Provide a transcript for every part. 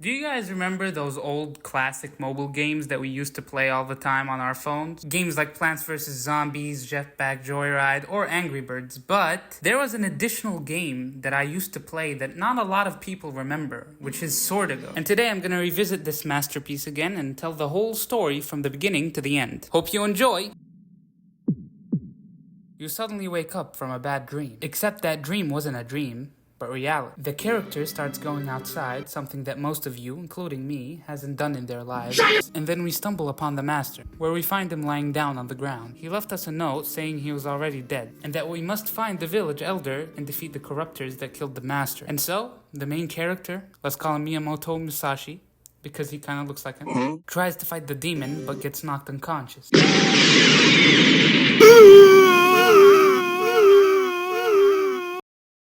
Do you guys remember those old classic mobile games that we used to play all the time on our phones? Games like Plants vs. Zombies, Jetpack Joyride, or Angry Birds. But there was an additional game that I used to play that not a lot of people remember, which is Swordigo. And today I'm gonna revisit this masterpiece again and tell the whole story from the beginning to the end. Hope you enjoy! You suddenly wake up from a bad dream. Except that dream wasn't a dream, but reality. The character starts going outside, something that most of you, including me, hasn't done in their lives. And then we stumble upon the master, where we find him lying down on the ground. He left us a note saying he was already dead, and that we must find the village elder and defeat the corruptors that killed the master. And so, the main character, let's call him Miyamoto Musashi, because he kind of looks like him, tries to fight the demon, but gets knocked unconscious.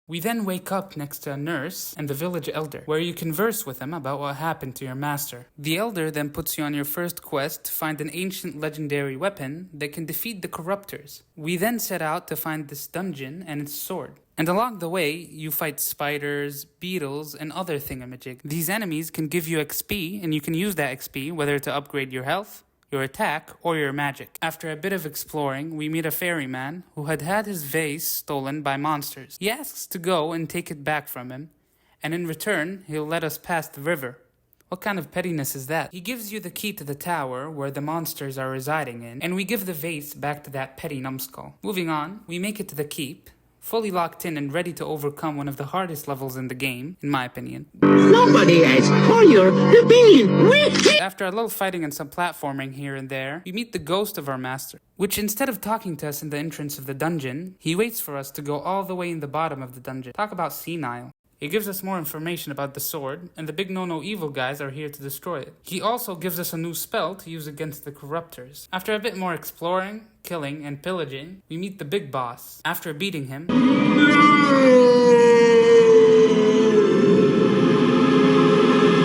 We then wake up next to a nurse and the village elder, where you converse with him about what happened to your master. The elder then puts you on your first quest to find an ancient legendary weapon that can defeat the corruptors. We then set out to find this dungeon and its sword. And along the way, you fight spiders, beetles, and other thingamajigs. These enemies can give you XP, and you can use that XP whether to upgrade your health, your attack, or your magic. After a bit of exploring, we meet a ferryman who had his vase stolen by monsters. He asks to go and take it back from him, and in return, he'll let us pass the river. What kind of pettiness is that? He gives you the key to the tower where the monsters are residing in, and we give the vase back to that petty numbskull. Moving on, we make it to the keep, fully locked in and ready to overcome one of the hardest levels in the game, in my opinion. Nobody asked for your opinion. After a little fighting and some platforming here and there, we meet the ghost of our master, which instead of talking to us in the entrance of the dungeon, he waits for us to go all the way in the bottom of the dungeon. Talk about senile. He gives us more information about the sword, and the big no-no evil guys are here to destroy it. He also gives us a new spell to use against the corruptors. After a bit more exploring, killing, and pillaging, we meet the big boss. After beating him,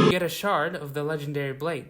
we get a shard of the legendary blade.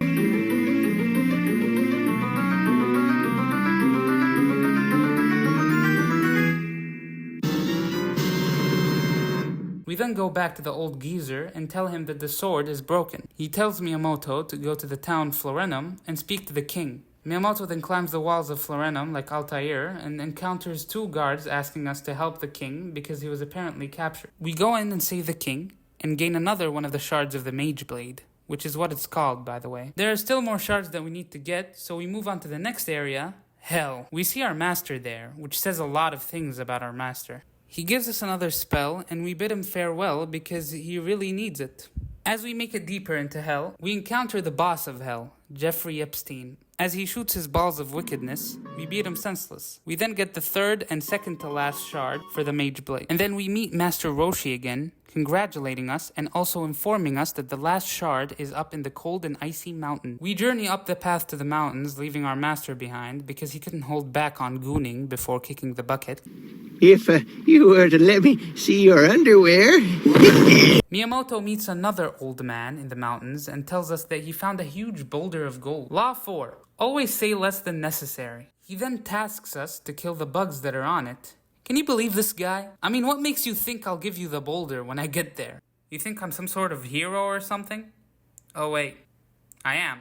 We then go back to the old geezer and tell him that the sword is broken. He tells Miyamoto to go to the town Florenum and speak to the king. Miyamoto then climbs the walls of Florenum like Altair and encounters two guards asking us to help the king because he was apparently captured. We go in and save the king and gain another one of the shards of the mage blade, which is what it's called, by the way. There are still more shards that we need to get, so we move on to the next area, Hell. We see our master there, which says a lot of things about our master. He gives us another spell, and we bid him farewell because he really needs it. As we make it deeper into Hell, we encounter the boss of Hell, Jeffrey Epstein. As he shoots his balls of wickedness, we beat him senseless. We then get the third and second to last shard for the Mage Blade. And then we meet Master Roshi again, congratulating us and also informing us that the last shard is up in the cold and icy mountain. We journey up the path to the mountains, leaving our master behind because he couldn't hold back on gooning before kicking the bucket. If you were to let me see your underwear. Miyamoto meets another old man in the mountains and tells us that he found a huge boulder of gold. Law 4. Always say less than necessary. He then tasks us to kill the bugs that are on it. Can you believe this guy? I mean, what makes you think I'll give you the boulder when I get there? You think I'm some sort of hero or something? Oh wait, I am.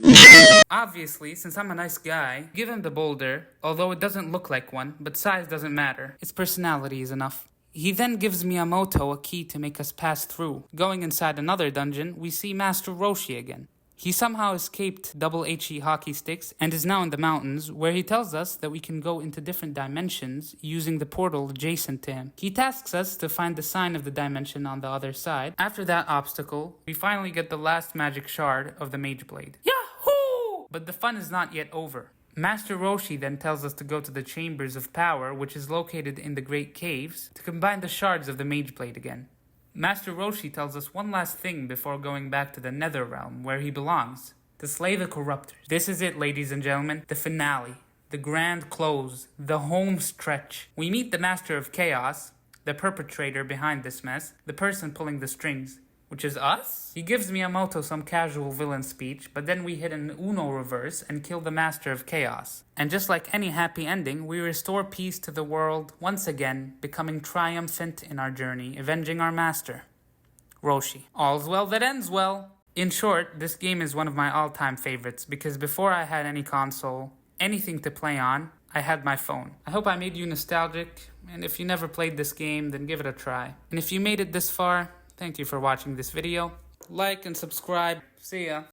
Obviously, since I'm a nice guy, give him the boulder, although it doesn't look like one, but size doesn't matter. Its personality is enough. He then gives Miyamoto a key to make us pass through. Going inside another dungeon, we see Master Roshi again. He somehow escaped double HE hockey sticks and is now in the mountains, where he tells us that we can go into different dimensions using the portal adjacent to him. He tasks us to find the sign of the dimension on the other side. After that obstacle, we finally get the last magic shard of the Mage Blade. Yahoo! But the fun is not yet over. Master Roshi then tells us to go to the Chambers of Power, which is located in the Great Caves, to combine the shards of the Mage Blade again. Master Roshi tells us one last thing before going back to the Nether Realm, where he belongs, to slay the corruptors. This is it, ladies and gentlemen, the finale, the grand close, the home stretch. We meet the Master of Chaos, the perpetrator behind this mess, the person pulling the strings, which is us? He gives Miyamoto some casual villain speech, but then we hit an Uno reverse and kill the Master of Chaos. And just like any happy ending, we restore peace to the world, once again, becoming triumphant in our journey, avenging our master, Roshi. All's well that ends well. In short, this game is one of my all-time favorites because before I had any console, anything to play on, I had my phone. I hope I made you nostalgic, and if you never played this game, then give it a try. And if you made it this far, thank you for watching this video. Like and subscribe. See ya.